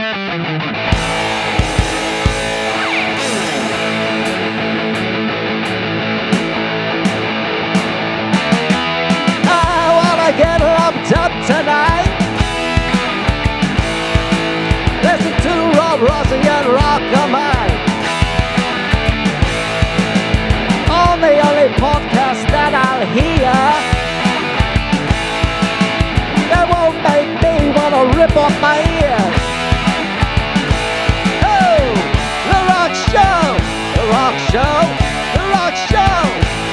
Get lumped up tonight. Listen to Rob Rossi and Rock-A-Mine on the only podcast that I'll hear that won't make me wanna rip off my ears. Oh, The Rock Show, The Rock Show, The Rock Show,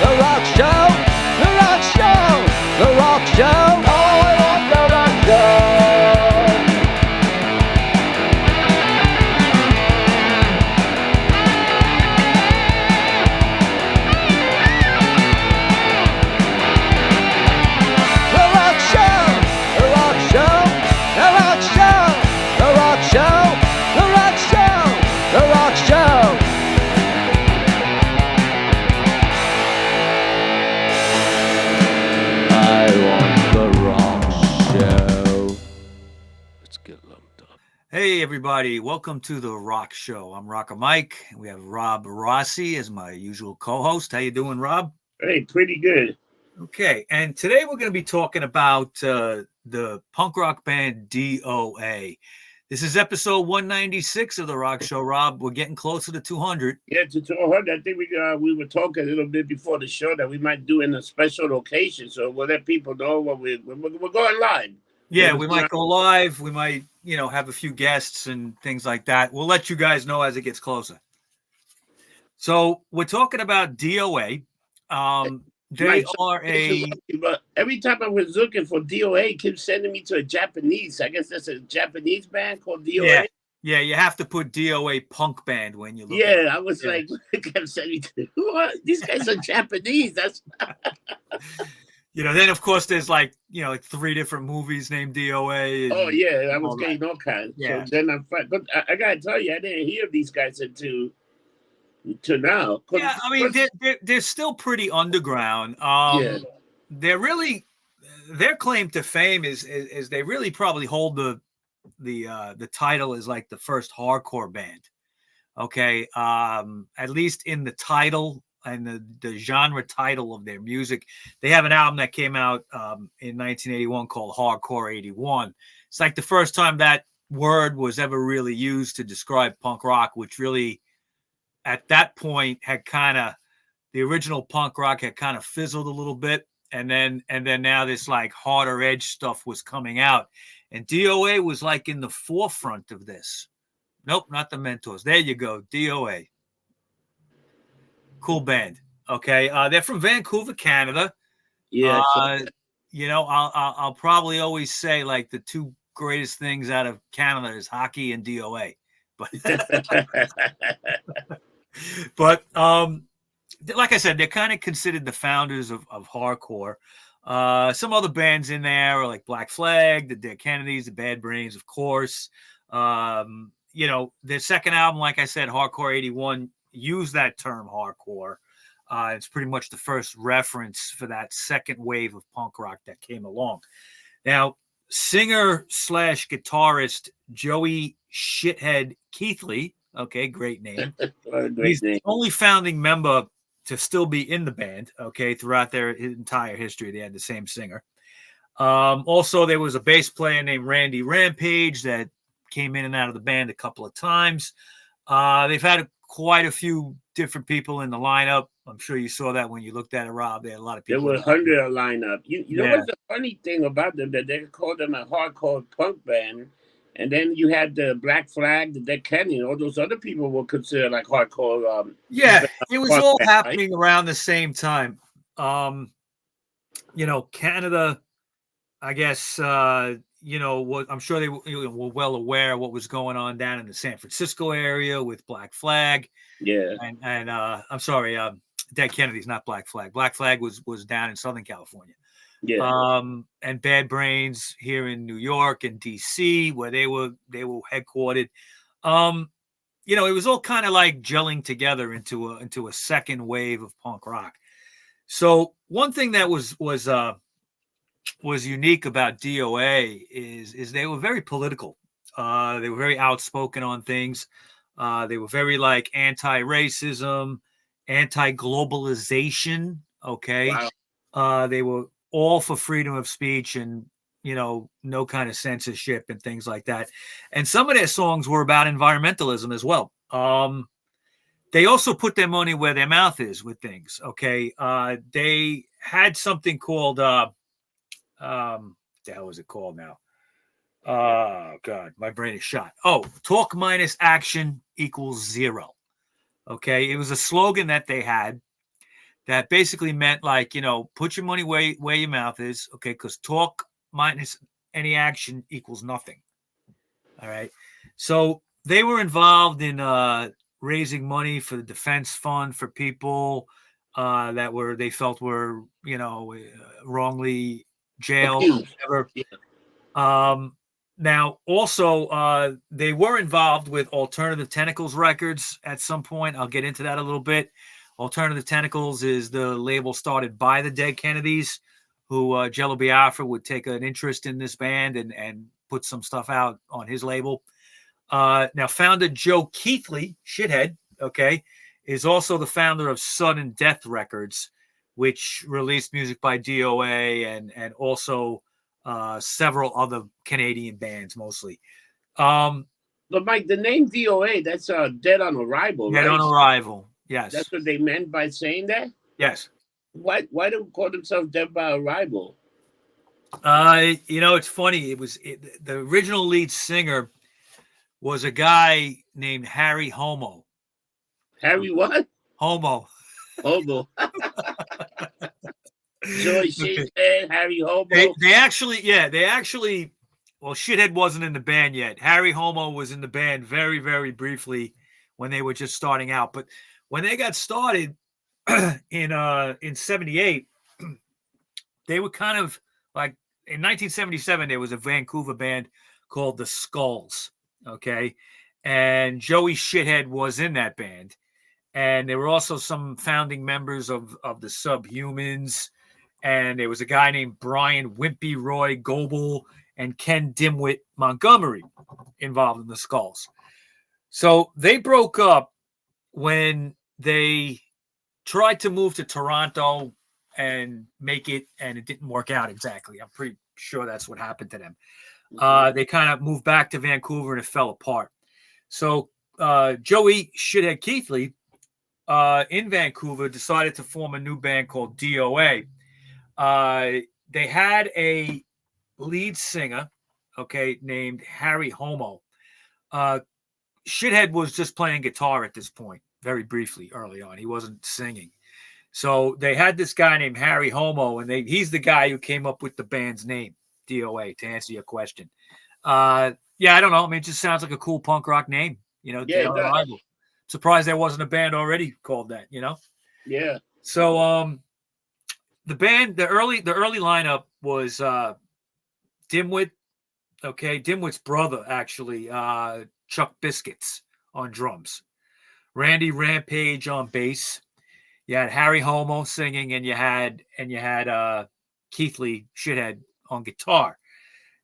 The Rock Show, The Rock Show, The Rock Show. Oh, I want The Rock Show. The Rock Show, The Rock Show, The Rock Show, The Rock Show, The Rock Show, The Rock Show. I want The Rock Show. Let's get lumped up. Hey everybody, welcome to the Rock Show. I'm Rocker Mike. We have Rob Rossi as my usual co-host. How you doing, Rob? Hey, pretty good. Okay, and today we're going to be talking about the punk rock band D.O.A. This is episode 196 of the Rock Show, Rob. We're getting closer to 200. Yeah, to 200. I think we were talking a little bit before the show that we might do in a special location, so we'll let people know what we're going live. Yeah, we might go live. We might, have a few guests and things like that. We'll let you guys know as it gets closer. So we're talking about D.O.A. They are But every time I was looking for D.O.A., it keeps sending me to a Japanese. I guess that's a Japanese band called D.O.A. Yeah, you have to put D.O.A. punk band when you look. Yeah, I was like, it kept sending me to what? These guys are Japanese. That's then of course there's like 3 different movies named D.O.A. Oh yeah, I was getting all kinds. Yeah. So then but I gotta tell you, I didn't hear these guys until now. Yeah, I mean they're still pretty underground. They're really, their claim to fame is they really probably hold the title as like the first hardcore band. Okay, at least in the title and the genre title of their music. They have an album that came out in 1981 called Hardcore 81. It's like the first time that word was ever really used to describe punk rock, which really at that point had the original punk rock had kind of fizzled a little bit. And then now this like harder edge stuff was coming out, and D.O.A. was like in the forefront of this. Nope, not the Mentors. There you go. D.O.A. Cool band. Okay. They're from Vancouver, Canada. Yeah. I'll probably always say like the 2 greatest things out of Canada is hockey and D.O.A. But like I said, they're kind of considered the founders of hardcore. Some other bands in there are like Black Flag, the Dead Kennedys, the Bad Brains, of course. Their second album, like I said, Hardcore 81, used that term hardcore. It's pretty much the first reference for that second wave of punk rock that came along. Now, singer/guitarist Joey Shithead Keithley, okay, great name. He's the only founding member to still be in the band, okay, throughout their entire history. They had the same singer. Also, there was a bass player named Randy Rampage that came in and out of the band a couple of times. They've had quite a few different people in the lineup. I'm sure you saw that when you looked at it, Rob. They had a lot of people. There were 100 lineup. You know what's the funny thing about them, that they called them a hardcore punk band, and then you had the Black Flag, the Dead Kennedy, all those other people were considered like hardcore. It was all happening around the same time. Canada, I guess, I'm sure they were well aware of what was going on down in the San Francisco area with Black Flag. Yeah. And I'm sorry, Dead Kennedy's not Black Flag. Black Flag was down in Southern California. Yeah. And Bad Brains here in New York and DC, where they were headquartered. It was all kind of like gelling together into a second wave of punk rock. So one thing that was unique about D.O.A. is they were very political. They were very outspoken on things. They were very like anti-racism, anti-globalization. Okay. Wow. They were all for freedom of speech and, no kind of censorship and things like that. And some of their songs were about environmentalism as well. They also put their money where their mouth is with things. Okay. They had something called, what the hell is it called now? Oh, God, my brain is shot. Oh, talk minus action equals zero. Okay. It was a slogan that they had that basically meant like, put your money where your mouth is. Okay. Because talk minus any action equals nothing. All right. So they were involved in raising money for the defense fund for people that they felt were, wrongly jailed or whatever. Yeah. Now, also, they were involved with Alternative Tentacles Records at some point. I'll get into that a little bit. Alternative Tentacles is the label started by the dead Kennedys, who Jello Biafra would take an interest in this band and put some stuff out on his label. Now, founder Joe Keithley, Shithead, okay, is also the founder of Sudden Death Records, which released music by D.O.A. and also several other Canadian bands, mostly. But Mike, the name D.O.A., that's Dead on Arrival, right? Dead on Arrival, yes. That's what they meant by saying that? Yes. Why do they call themselves Dead by Arrival? It's funny. The original lead singer was a guy named Harry Homo. Harry what? Homo. Homo. Joey Shithead, Harry Homo. They actually, well, Shithead wasn't in the band yet. Harry Homo was in the band very, very briefly when they were just starting out. But when they got started in 78, they were kind of like, in 1977, there was a Vancouver band called the Skulls. Okay. And Joey Shithead was in that band. And there were also some founding members of the Subhumans. And there was a guy named Brian Wimpy Roy Goebel and Ken Dimwit Montgomery involved in the Skulls. So they broke up when they tried to move to Toronto and make it, and it didn't work out exactly. I'm pretty sure that's what happened to them. They kind of moved back to Vancouver and it fell apart. So Joey Shithead Keithley in Vancouver decided to form a new band called D.O.A. They had a lead singer, okay, named Harry Homo. Shithead was just playing guitar at this point, very briefly early on. He wasn't singing. So they had this guy named Harry Homo, and he's the guy who came up with the band's name, D.O.A., to answer your question. I don't know. I mean, it just sounds like a cool punk rock name, Yeah, Arrival. Surprised there wasn't a band already called that, Yeah. So the band, the early lineup was Dimwit, okay, Dimwit's brother, actually, Chuck Biscuits on drums, Randy Rampage on bass. You had Harry Homo singing, and you had Keithley Shithead on guitar.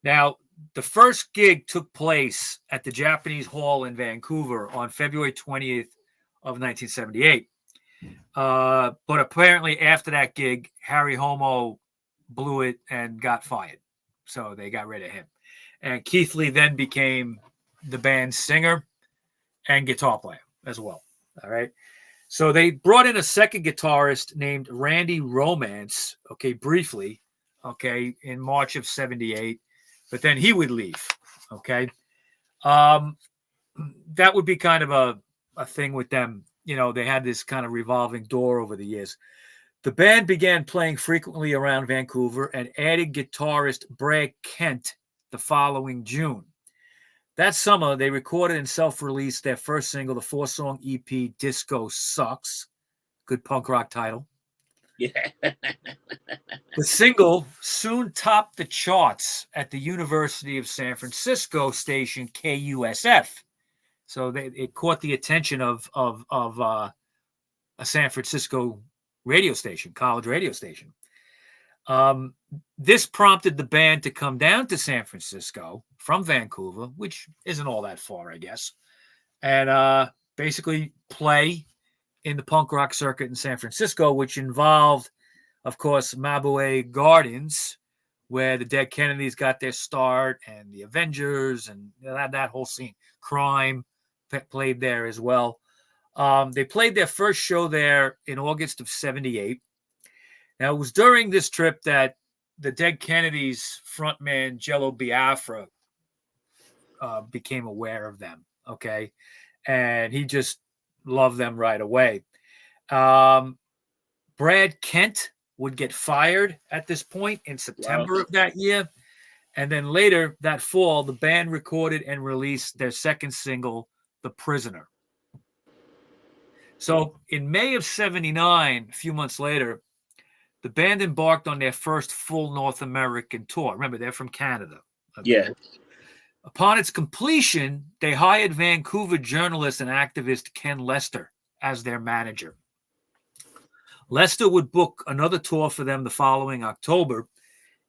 Now, the first gig took place at the Japanese Hall in Vancouver on February 20th of 1978. But apparently after that gig, Harry Homo blew it and got fired. So they got rid of him. And Keithley then became the band's singer and guitar player as well. All right. So they brought in a second guitarist named Randy Romance, okay, briefly, okay, in March of 78. But then he would leave, okay? That would be kind of a thing with them. They had this kind of revolving door over the years. The band began playing frequently around Vancouver and added guitarist Brad Kent the following June. That summer, they recorded and self-released their first single, the 4-song EP, Disco Sucks. Good punk rock title. Yeah. The single soon topped the charts at the University of San Francisco station KUSF. So it caught the attention of a San Francisco radio station, college radio station. this prompted the band to come down to San Francisco from Vancouver, which isn't all that far, I guess, and basically play in the punk rock circuit in San Francisco, which involved, of course, Mabuhay Gardens, where the Dead Kennedys got their start, and the Avengers, and that whole scene. Crime played there as well. They played their first show there in August of '78. Now, it was during this trip that the Dead Kennedys frontman Jello Biafra became aware of them, okay? And he just loved them right away. Brad Kent would get fired at this point in September of that year. And then later that fall, the band recorded and released their second single, The Prisoner. So in May of '79, a few months later, the band embarked on their first full North American tour. Remember, they're from Canada. Okay? Yeah. Upon its completion, they hired Vancouver journalist and activist Ken Lester as their manager. Lester would book another tour for them the following October,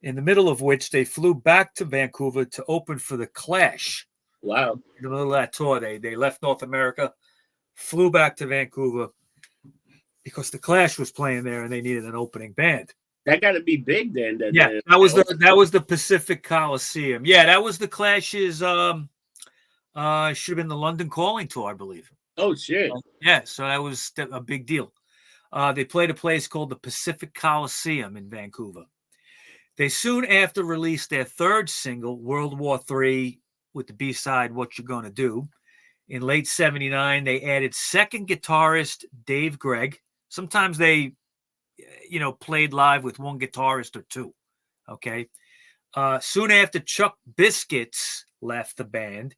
in the middle of which they flew back to Vancouver to open for The Clash. Wow. In the middle of that tour, they left North America, flew back to Vancouver, because The Clash was playing there and they needed an opening band. That got to be big then. That was the Pacific Coliseum. Yeah, that was The Clash's. Should have been the London Calling tour, I believe. Oh shit! Yeah, so that was a big deal. They played a place called the Pacific Coliseum in Vancouver. They soon after released their third single, World War III, with the B-side "What You Gonna Do." In late '79, they added second guitarist Dave Gregg. Sometimes they, played live with one guitarist or two. Okay. Soon after, Chuck Biscuits left the band.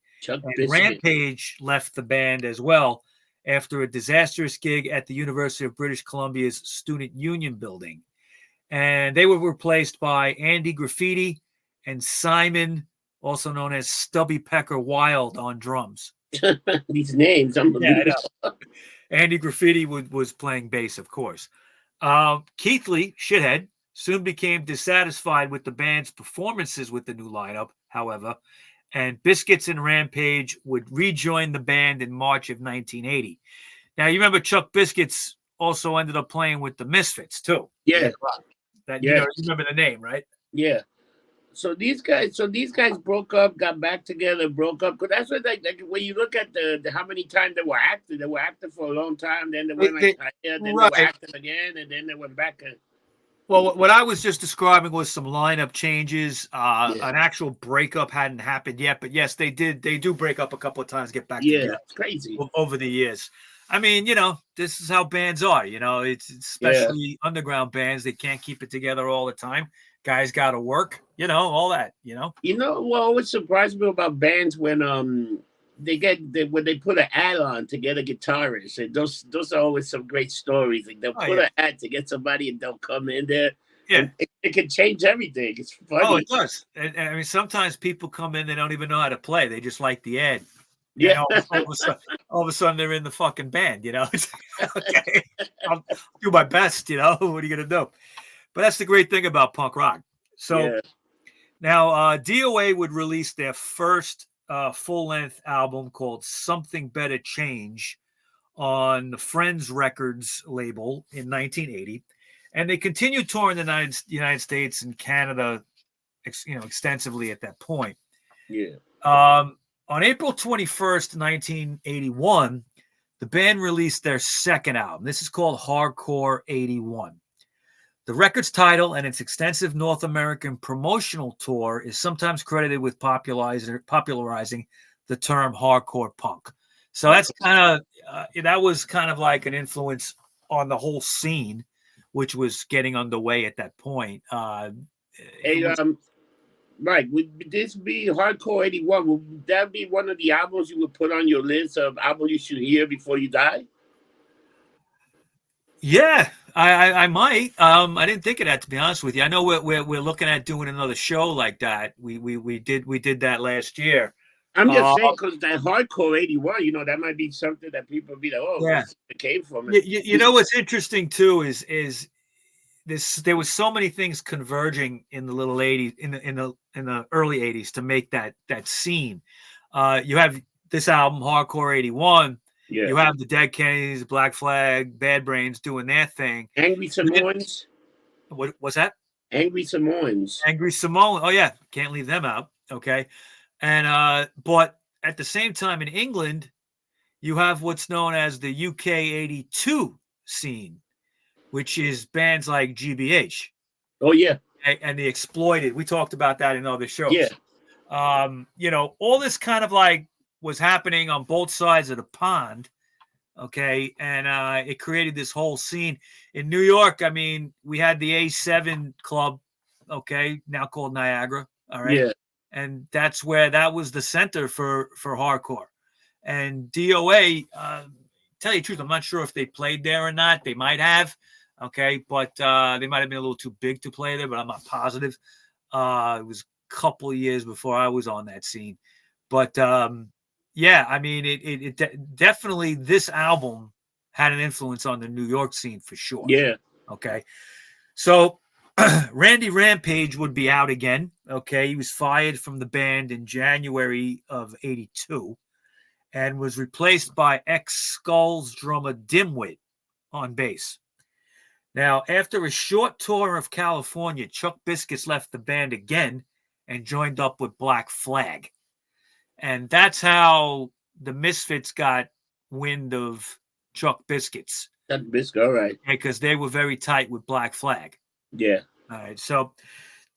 Rampage left the band as well after a disastrous gig at the University of British Columbia's Student Union building. And they were replaced by Andy Graffiti and Simon, also known as Stubby Pecker Wild, on drums. These names, unbelievable. Yeah, Andy Graffiti was playing bass, of course. Keithley, Shithead, soon became dissatisfied with the band's performances with the new lineup, however, and Biscuits and Rampage would rejoin the band in March of 1980. Now, you remember Chuck Biscuits also ended up playing with the Misfits, too. Yeah. You remember the name, right? Yeah. So these guys broke up, got back together, broke up. Because that's what like when you look at the how many times they were active for a long time. Then they went then they were active again, and then they went back. Well, what I was just describing was some lineup changes. An actual breakup hadn't happened yet, but yes, they did. They do break up a couple of times, get back together. Yeah, it's crazy over the years. I mean, this is how bands are. It's especially underground bands. They can't keep it together all the time. Guys got to work, all that, what always surprised me about bands when when they put an ad on to get a guitarist, and those are always some great stories. Like they'll put an ad to get somebody, and they'll come in there. Yeah, it can change everything. It's funny. Oh, it does. And I mean, sometimes people come in, they don't even know how to play. They just like the ad. Yeah. All of a sudden they're in the fucking band. Okay, I'll do my best. What are you gonna do? But that's the great thing about punk rock. So now D.O.A. would release their first full-length album called Something Better Change on the Friends Records label in 1980. And they continued touring the United States and Canada extensively at that point. Yeah. On April 21st, 1981, the band released their second album. This is called Hardcore 81. The record's title and its extensive North American promotional tour is sometimes credited with popularizing the term hardcore punk. So that's that was kind of like an influence on the whole scene, which was getting underway at that point. Right. Would this be Hardcore 81? Would that be one of the albums you would put on your list of albums you should hear before you die? Yeah, I might. I didn't think of that, to be honest with you. I know we're looking at doing another show like that. We did that last year. I'm just saying, because that Hardcore 81, that might be something that people be like, oh, yeah, it came from it. You know what's interesting too is there was so many things converging in the little 80s, in the early 80s to make that scene. You have this album, Hardcore 81. Yeah. You have the Dead Kennedys, Black Flag, Bad Brains doing their thing. Angry Samoans. What's that? Angry Samoans. Angry Samoan. Oh yeah, can't leave them out. Okay, and but at the same time in England, you have what's known as the UK 82 scene, which is bands like GBH. Oh yeah, and the Exploited. We talked about that in other shows. Yeah. You know, all this kind of like was happening on both sides of the pond. Okay, and it created this whole scene in New York. I mean, we had the A7 Club, okay, now called Niagara. All right, yeah, and that was the center for hardcore. And D.O.A. Tell you the truth, I'm not sure if they played there or not. They might have, okay, but they might have been a little too big to play there, but I'm not positive. It was a couple of years before I was on that scene, but yeah, I mean, it definitely, this album had an influence on the New York scene for sure. Yeah. Okay. So Randy Rampage would be out again. Okay. He was fired from the band in January of 82 and was replaced by ex-Skulls drummer Dimwit on bass. Now, after a short tour of California, Chuck Biscuits left the band again and joined up with Black Flag. And that's how the Misfits got wind of Chuck Biscuits. Chuck Biscuits, all right. Because they were very tight with Black Flag. Yeah. All right. So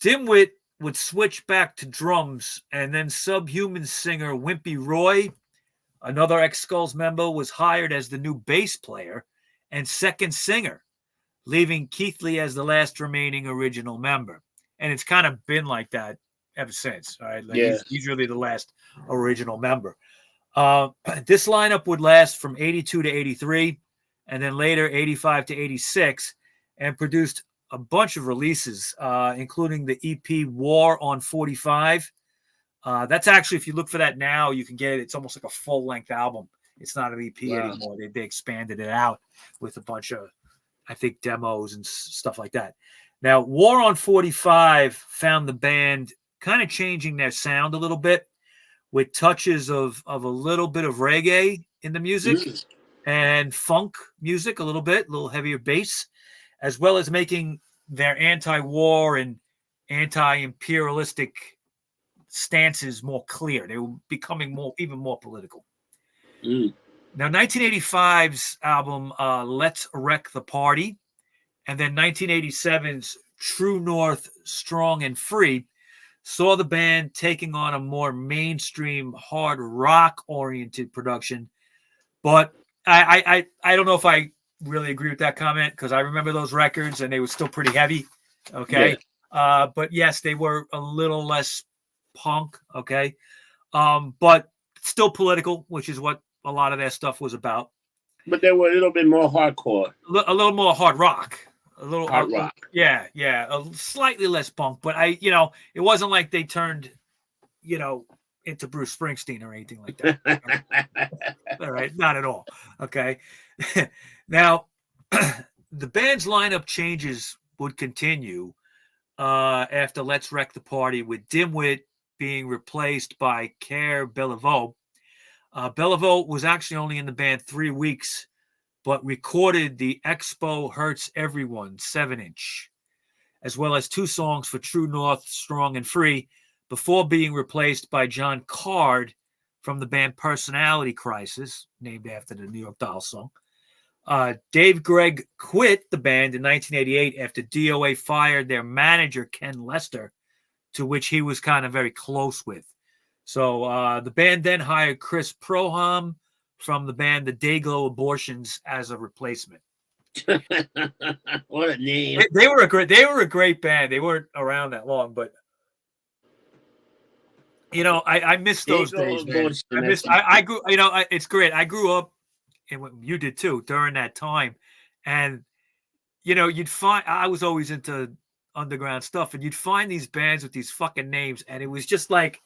Dimwit would switch back to drums, and then Subhuman singer Wimpy Roy, another ex-Skulls member, was hired as the new bass player and second singer, leaving Keithley as the last remaining original member. And it's kind of been like that ever since. All right. Like yeah. He's really the last original member. This lineup would last from 82 to 83 and then later 85 to 86 and produced a bunch of releases, including the EP War on 45. That's actually, if you look for that now, you can get it. It's almost like a full-length album. It's not an EP anymore. They expanded it out with a bunch of, I think, demos and stuff like that. Now, War on 45 found the band kind of changing their sound a little bit with touches of a little bit of reggae in the music and funk music, a little heavier bass, as well as making their anti-war and anti-imperialistic stances more clear. They were becoming even more political. Now, 1985's album, Let's Wreck the Party, and then 1987's True North, Strong and Free, saw the band taking on a more mainstream hard rock oriented production. But I don't know if I really agree with that comment, because I remember those records and they were still pretty heavy. Okay. Yeah. But yes, they were a little less punk. Okay. But still political, which is what a lot of their stuff was about. But they were a little bit more hardcore. A little more hard rock. A little hard rock. Yeah. A slightly less punk, but it wasn't like they turned, into Bruce Springsteen or anything like that. All right. Not at all. Okay. Now, the band's lineup changes would continue after Let's Wreck the Party, with Dimwit being replaced by Care Beliveau. Beliveau was actually only in the band 3 weeks, but recorded the Expo Hurts Everyone 7-inch, as well as 2 songs for True North, Strong and Free, before being replaced by John Card from the band Personality Crisis, named after the New York Dolls song. Dave Gregg quit the band in 1988 after D.O.A. fired their manager, Ken Lester, to which he was kind of very close with. So the band then hired Chris Proham from the band The Dayglow Abortions as a replacement. What a name! They were a great band. They weren't around that long, but I miss those days, man. I grew. It's great. I grew up, and you did too, during that time, and you'd find I was always into underground stuff, and you'd find these bands with these fucking names, and it was just like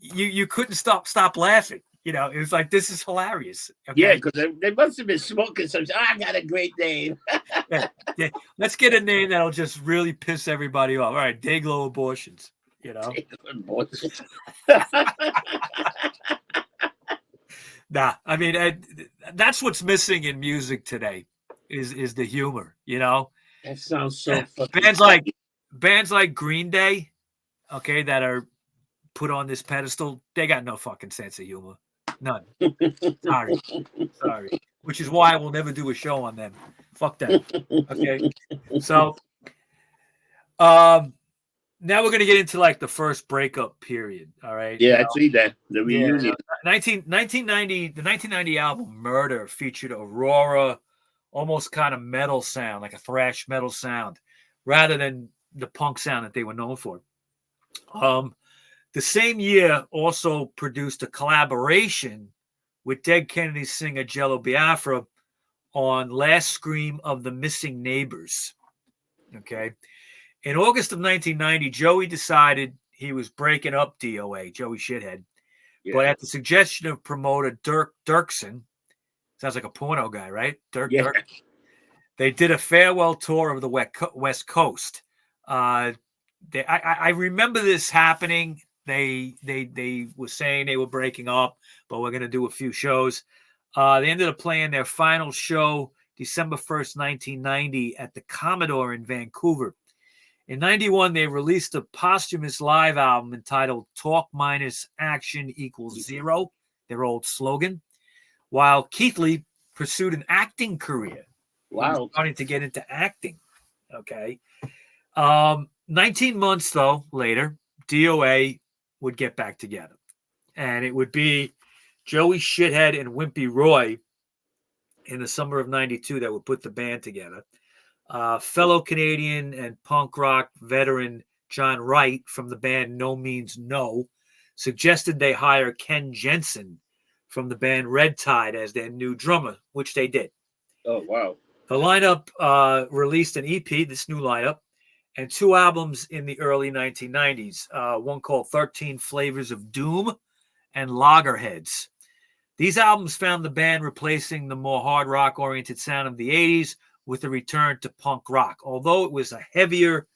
you couldn't stop laughing. You know, it was like, this is hilarious. Okay? Yeah, because they must have been smoking some. Oh, I got a great name. Yeah. Let's get a name that'll just really piss everybody off. All right, Day-Glow Abortions. You know, nah. I mean, that's what's missing in music today, is the humor. You know, that sounds so fucking. Bands like Green Day, okay, that are put on this pedestal, they got no fucking sense of humor. None. Sorry. Which is why I will never do a show on them. Fuck them. Okay. So, now we're gonna get into like the first breakup period. All right. Yeah, I see that. The reunion. Yeah, 1990, the 1990 album Murder featured Aurora, almost kind of metal sound, like a thrash metal sound, rather than the punk sound that they were known for. The same year also produced a collaboration with Dead Kennedys singer Jello Biafra on Last Scream of the Missing Neighbors. Okay. In August of 1990, Joey decided he was breaking up D.O.A., Joey Shithead. Yeah. But at the suggestion of promoter Dirk Dirksen, sounds like a porno guy, right? Dirk. They did a farewell tour of the West Coast. I remember this happening. They were saying they were breaking up, but we're going to do a few shows. They ended up playing their final show December 1st, 1990 at the Commodore in Vancouver. In 91, they released a posthumous live album entitled Talk Minus Action Equals Zero, their old slogan, while Keithley pursued an acting career. Wow. He was starting to get into acting. Okay. 19 months, though, later, D.O.A. would get back together. And it would be Joey Shithead and Wimpy Roy in the summer of 92 that would put the band together. Fellow Canadian and punk rock veteran John Wright from the band No Means No suggested they hire Ken Jensen from the band Red Tide as their new drummer, which they did. Oh, wow. The lineup released an EP, this new lineup, and 2 albums in the early 1990s, one called 13 Flavors of Doom and Loggerheads. These albums found the band replacing the more hard rock-oriented sound of the 80s with a return to punk rock, although it was a heavier,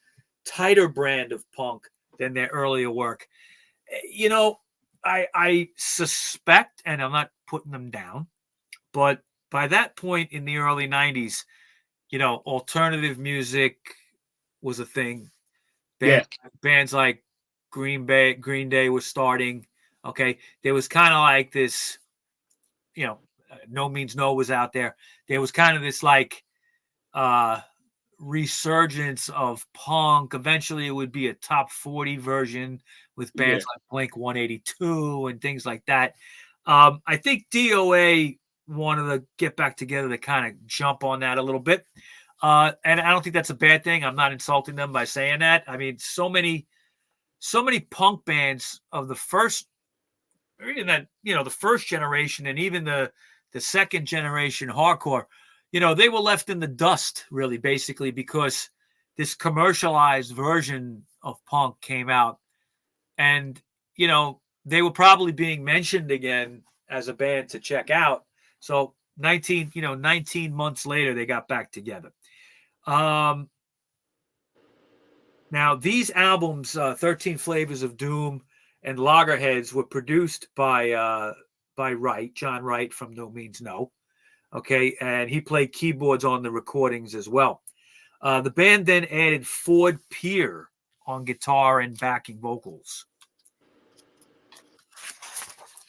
tighter brand of punk than their earlier work. You know, I suspect, and I'm not putting them down, but by that point in the early 90s, you know, alternative music was a thing. Bands like Green Day was starting. Okay. There was kind of like this, you know, No Means No was out there. There was kind of this like resurgence of punk. Eventually it would be a top 40 version with bands like Blink 182 and things like that. I think D.O.A. wanted to get back together to kind of jump on that a little bit. And I don't think that's a bad thing. I'm not insulting them by saying that. I mean, so many punk bands of the first, or even that, you know, the first generation and even the second generation hardcore, you know, they were left in the dust, really, basically, because this commercialized version of punk came out. And, you know, they were probably being mentioned again as a band to check out. So 19 months later, they got back together. Now, these albums, 13 Flavors of Doom and Loggerheads, were produced by Wright, John Wright from No Means No. Okay, and he played keyboards on the recordings as well. The band then added Ford Peer on guitar and backing vocals.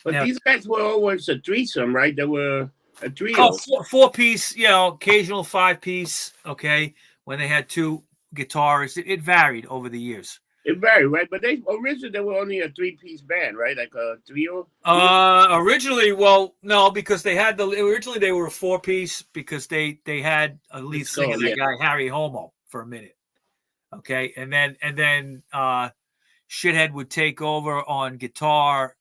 But now, these guys were always a threesome, right? They were a trio. Oh, four-piece, you know, occasional 5-piece, okay, when they had 2 guitarists. It varied over the years. It varied, right? But originally they were only a 3-piece band, right? Like a trio? Originally, well, no, because originally they were a 4-piece because they had a lead singer, that guy Harry Homo, for a minute. Okay, and then Shithead would take over on guitar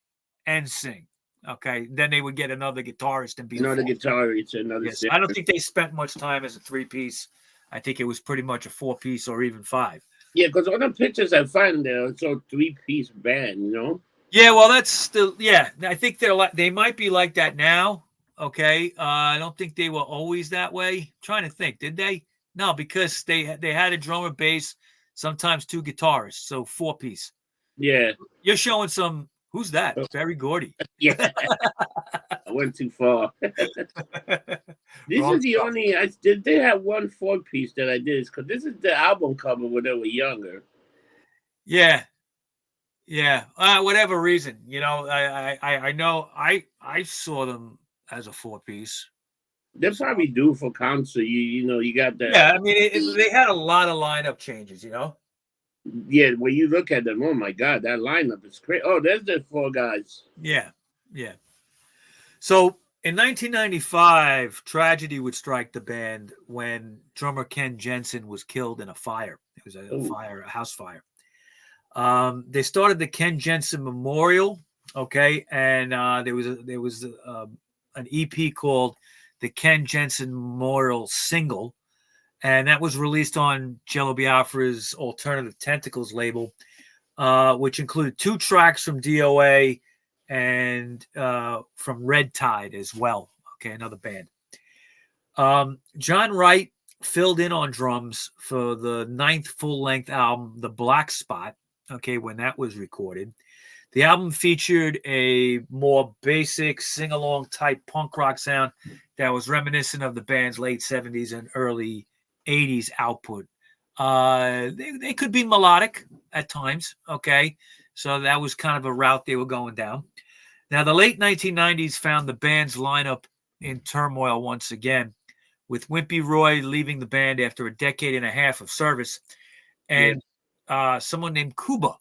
and sing. Okay, then they would get another guitarist and be another guitarist, another. Yes, I don't think they spent much time as a 3-piece. I think it was pretty much a 4-piece or even 5. Yeah, because all the pictures I find, they're also 3-piece band, you know. Yeah, well, that's still, yeah. I think they might be like that now. Okay, I don't think they were always that way. I'm trying to think, did they? No, because they had a drummer, bass, sometimes two guitarists, so 4-piece. Yeah. You're showing some. Who's that? Barry Gordy. Yeah. I went too far. This Wrong is the stuff. only I did. They have one 4-piece that I did because this is the album cover when they were younger. Yeah, yeah. Whatever reason, I know I saw them as a 4-piece. They probably do for concert. You got that. Yeah, I mean, they had a lot of lineup changes. Yeah, when you look at them, oh my God, that lineup is crazy. Oh, there's the 4 guys. Yeah, yeah. So in 1995, tragedy would strike the band when drummer Ken Jensen was killed in a fire. It was a house fire. They started the Ken Jensen Memorial, okay, and there was an EP called the Ken Jensen Memorial Single, and that was released on Jello Biafra's Alternative Tentacles label, which included 2 tracks from D.O.A. and from Red Tide as well. Okay, another band. John Wright filled in on drums for the 9th full-length album, The Black Spot, okay, when that was recorded. The album featured a more basic sing-along type punk rock sound that was reminiscent of the band's late 70s and early 80s output. They could be melodic at times, okay? So that was kind of a route they were going down. Now, the late 1990s found the band's lineup in turmoil once again, with Wimpy Roy leaving the band after a decade and a half of service, and someone named Kuba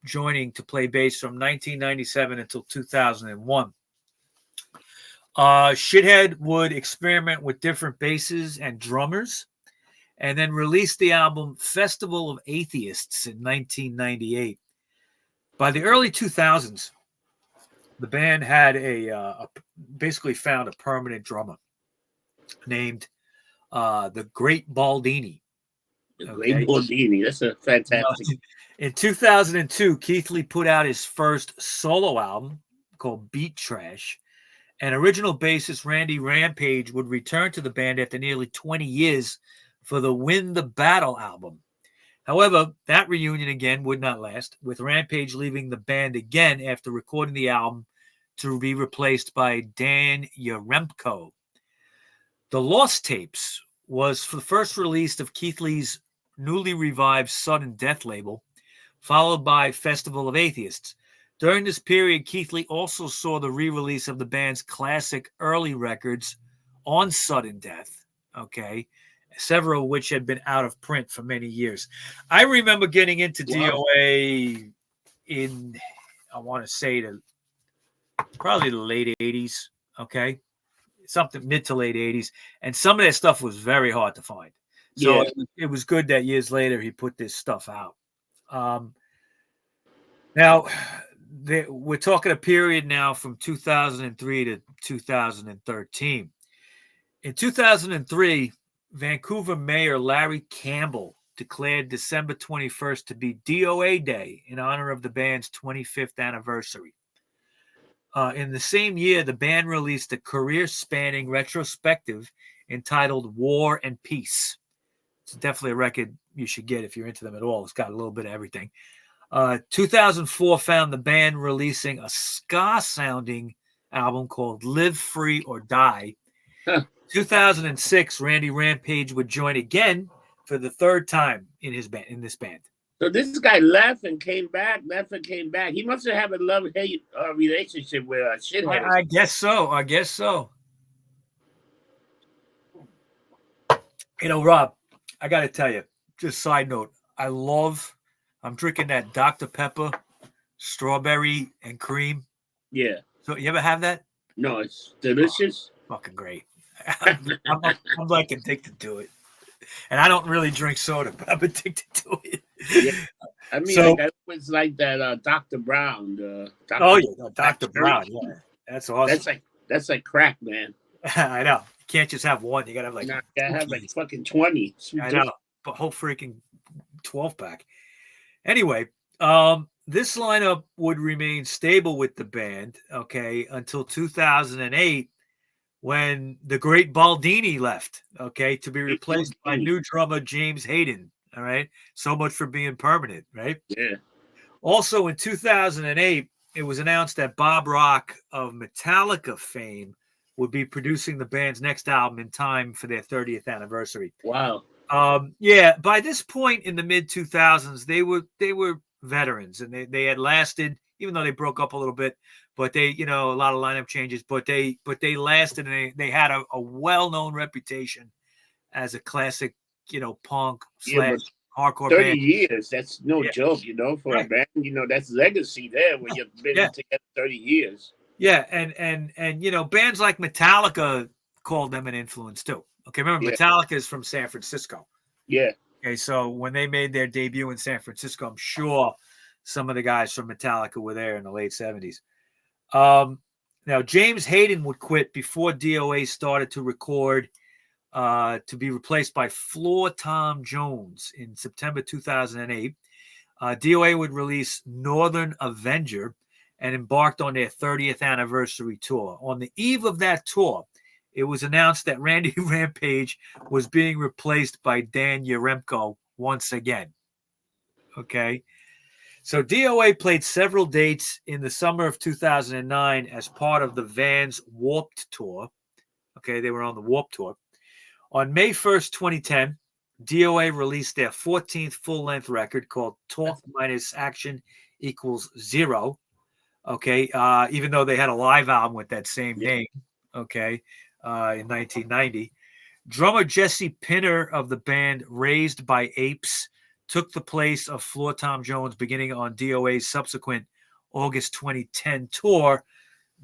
joining to play bass from 1997 until 2001. Shithead would experiment with different basses and drummers, and then released the album Festival of Atheists in 1998. By the early 2000s, the band had basically found a permanent drummer named the Great Baldini. Great Baldini, that's a fantastic. In 2002, Keithley put out his first solo album called Beat Trash, and original bassist Randy Rampage would return to the band after nearly 20 years for the Win the Battle album. However, that reunion again would not last, with Rampage leaving the band again after recording the album to be replaced by Dan Yaremko. The Lost Tapes was for the first release of Keithley's newly revived Sudden Death label, followed by Festival of Atheists. During this period, Keithley also saw the re-release of the band's classic early records on Sudden Death, okay, several of which had been out of print for many years. I remember getting into D.O.A. in, I want to say, probably the late 80s, okay, something mid to late 80s, and some of that stuff was very hard to find. So it was good that years later he put this stuff out. Now, we're talking a period now from 2003 to 2013. In 2003, Vancouver Mayor Larry Campbell declared December 21st to be D.O.A. Day in honor of the band's 25th anniversary. In the same year, the band released a career-spanning retrospective entitled War and Peace. It's definitely a record you should get if you're into them at all. It's got a little bit of everything. 2004 found the band releasing a ska-sounding album called Live Free or Die. 2006, Randy Rampage would join again for the 3rd time in this band. So this guy left and came back. He must have had a love-hate relationship with Shithead. I guess so. Rob, I got to tell you, just side note, I'm drinking that Dr. Pepper strawberry and cream. Yeah. So you ever have that? No, it's delicious. Fucking great. I'm like addicted to it. And I don't really drink soda, but I'm addicted to it. Yeah. I mean, that was like that Dr. Brown. Dr. Brown. Yeah, that's awesome. That's like crack, man. I know. You can't just have one. You gotta have like. You gotta have like fucking 20. I know, but whole freaking 12-pack. Anyway, this lineup would remain stable with the band, okay, until 2008, when the great Baldini left, okay, to be replaced by new drummer James Hayden. All right. So much for being permanent, right? Yeah. Also in 2008, it was announced that Bob Rock of Metallica fame would be producing the band's next album in time for their 30th anniversary. Wow. Yeah, by this point in the mid 2000s, they were veterans, and they had lasted, even though they broke up a little bit, but they, a lot of lineup changes, but they lasted, and they had a well-known reputation as a classic, punk / hardcore 30 band. years, that's no joke, for a band, that's legacy there where you've been together 30 years. Yeah, and bands like Metallica called them an influence too. Okay, remember Metallica is from San Francisco. Yeah. Okay, so when they made their debut in San Francisco, I'm sure some of the guys from Metallica were there in the late 70s. Now, James Hayden would quit before D.O.A. started to record, to be replaced by Floor Tom Jones in September 2008. D.O.A. would release Northern Avenger and embarked on their 30th anniversary tour. On the eve of that tour, it was announced that Randy Rampage was being replaced by Dan Yaremko once again. Okay. So D.O.A. played several dates in the summer of 2009 as part of the Vans Warped Tour. Okay, they were on the Warped Tour. On May 1st, 2010, D.O.A. released their 14th full-length record called Talk Minus Action Equals Zero. Okay, even though they had a live album with that same name, okay, in 1990. Drummer Jesse Pinner of the band Raised by Apes took the place of Floor Tom Jones beginning on D.O.A.'s subsequent August 2010 tour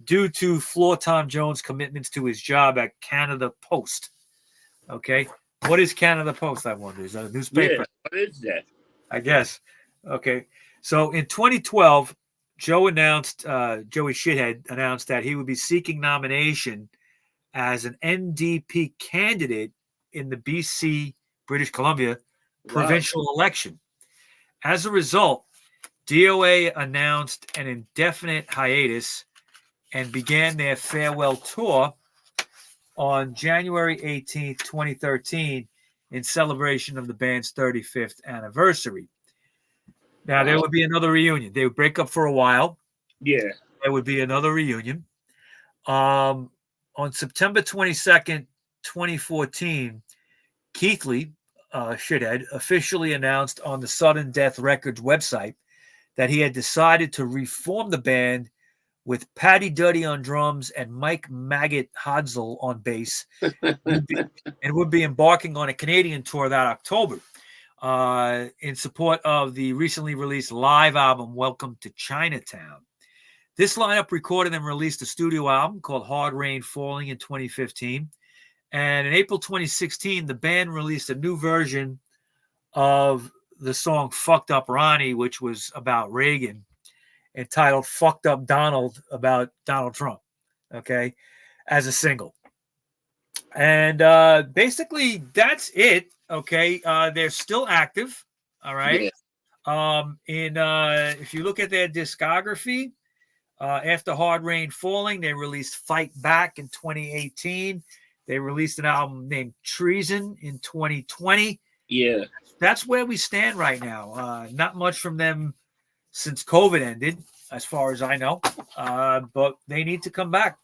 due to Floor Tom Jones' commitments to his job at Canada Post. Okay, what is Canada Post, I wonder? Is that a newspaper? Yeah, what is that? I guess. Okay, so in 2012, Joey Shithead announced that he would be seeking nomination as an NDP candidate in the BC, British Columbia, provincial election. As a result, D.O.A. announced an indefinite hiatus and began their farewell tour on January 18th, 2013, in celebration of the band's 35th anniversary. Now, there would be another reunion. They would break up for a while. Yeah. There would be another reunion. On September 22nd, 2014, Keithley, Shithead, officially announced on the Sudden Death Records website that he had decided to reform the band with Paddy Duddy on drums and Mike Maggot Hodsell on bass, and would be embarking on a Canadian tour that October in support of the recently released live album Welcome to Chinatown. This lineup recorded and released a studio album called Hard Rain Falling in 2015. And in April 2016, the band released a new version of the song Fucked Up Ronnie, which was about Reagan, entitled Fucked Up Donald, about Donald Trump, okay, as a single. And basically that's it, okay? They're still active, all right? Yeah. If you look at their discography, after Hard Rain Falling, they released Fight Back in 2018. They released an album named Treason in 2020. Yeah. That's where we stand right now. Not much from them since COVID ended, as far as I know. But they need to come back.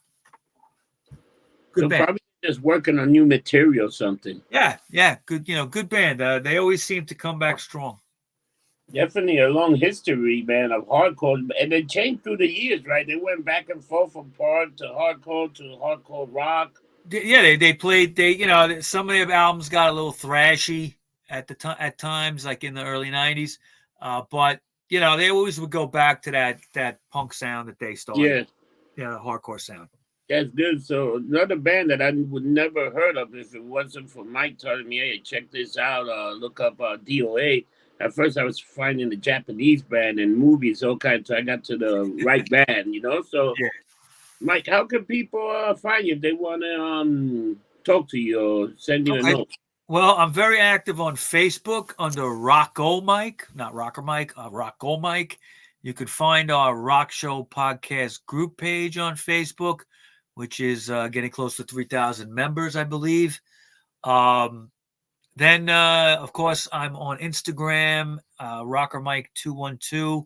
Good band. Probably just working on new material or something. Yeah. Good, good band. They always seem to come back strong. Definitely a long history, man, of hardcore. And they changed through the years, right? They went back and forth from punk to hardcore rock. Yeah, they played. Some of their albums got a little thrashy at times, like in the early '90s. But they always would go back to that punk sound that they started. Yeah, the hardcore sound. That's good. So another band that I would never heard of if it wasn't for Mike telling me, "Hey, check this out. Look up D.O.A." At first, I was finding the Japanese band and movies, all kinds. So I got to the right band, So. Yeah. Mike, how can people find you if they want to talk to you or send you a note? Well, I'm very active on Facebook under Rock-O Mike, not Rocker Mike, Rock-O Mike. You could find our Rock Show podcast group page on Facebook, which is getting close to 3,000 members, I believe. Then, of course, I'm on Instagram, Rocker Mike 212.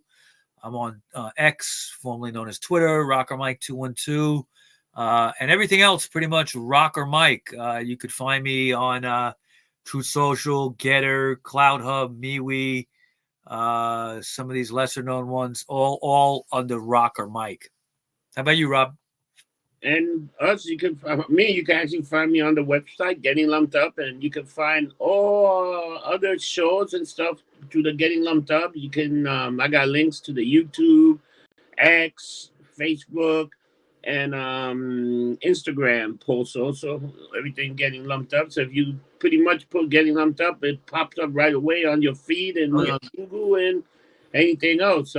I'm on X, formerly known as Twitter, Rocker Mike 212. And everything else, pretty much Rocker Mike. You could find me on Truth Social, Getter, Cloud Hub, MeWe, some of these lesser known ones, all under Rocker Mike. How about you, Rob? And us, you can actually find me on the website, Getting Lumped Up, and you can find all other shows and stuff through the Getting Lumped Up. You can, I got links to the YouTube, X, Facebook, and Instagram posts also. Everything Getting Lumped Up. So if you pretty much put Getting Lumped Up, it pops up right away on your feed and Google and anything else.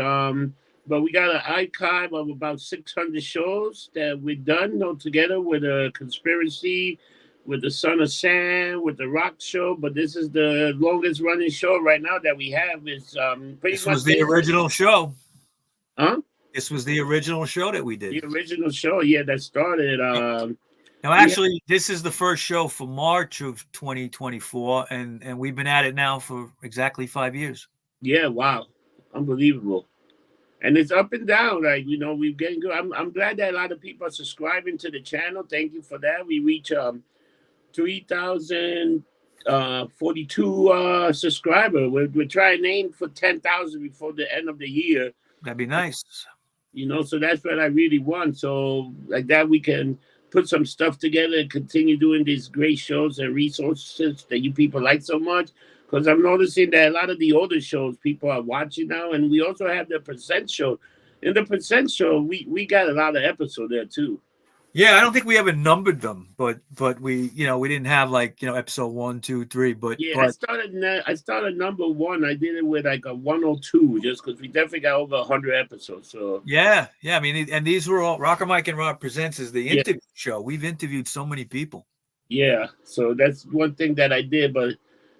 But we got an archive of about 600 shows that we've done together with a Conspiracy, with the Son of Sam, with the Rock Show. But this is the longest running show right now that we have. Is pretty this much was the original show. Huh? This was the original show that we did. The original show, yeah, that started. Now, actually, this is the first show for March of 2024, and we've been at it now for exactly 5 years. Yeah, wow, unbelievable. And it's up and down, like, we're getting good. I'm glad that a lot of people are subscribing to the channel. Thank you for that. We reach 3,042 subscribers. We're trying to aim for 10,000 before the end of the year. That'd be nice. So that's what I really want. So like that, we can put some stuff together and continue doing these great shows and resources that you people like so much. Because I'm noticing that a lot of the older shows people are watching now, and we also have the Percent Show. In the Percent Show, we got a lot of episodes there too. Yeah, I don't think we ever numbered them, but we we didn't have episode 1, 2, 3. But yeah, I started number 1. I did it with like a 102, just because we definitely got over 100 episodes. So yeah. I mean, and these were all Rocker Mike and Rob Presents is the interview show. We've interviewed so many people. Yeah, so that's one thing that I did, but.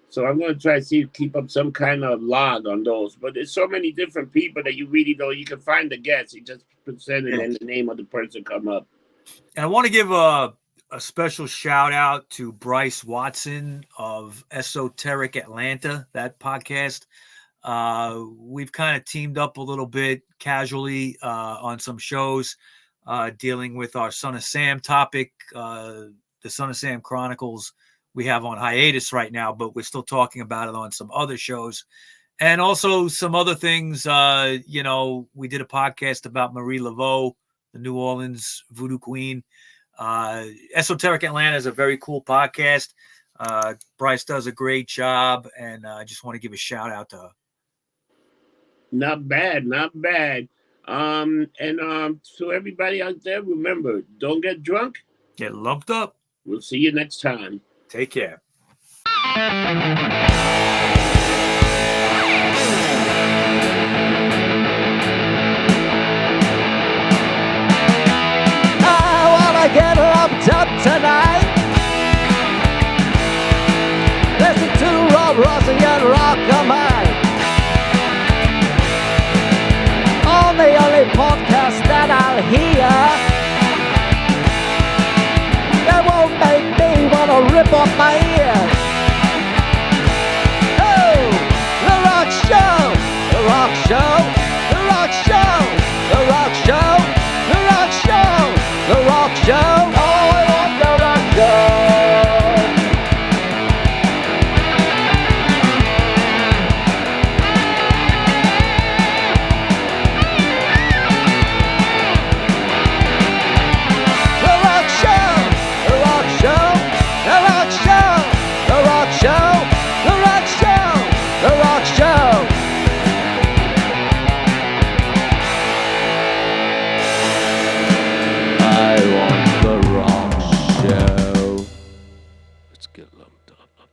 So I'm going to try to keep up some kind of log on those. But there's so many different people that you really don't. You can find the guests. You just present it and the name of the person come up. And I want to give a special shout out to Bryce Watson of Esoteric Atlanta, that podcast. We've kind of teamed up a little bit casually on some shows dealing with our Son of Sam topic, the Son of Sam Chronicles. We have on hiatus right now, but we're still talking about it on some other shows. And also some other things, we did a podcast about Marie Laveau, the New Orleans voodoo queen. Esoteric Atlanta is a very cool podcast. Bryce does a great job, and I just want to give a shout out to her. Not bad. So everybody out there, remember, don't get drunk. Get lumped up. We'll see you next time. Take care. I wanna get lumped up tonight. Listen to Rob Rossi and Rocker Mike on the only podcast that I'll hear. That won't make me wanna rip off my ear.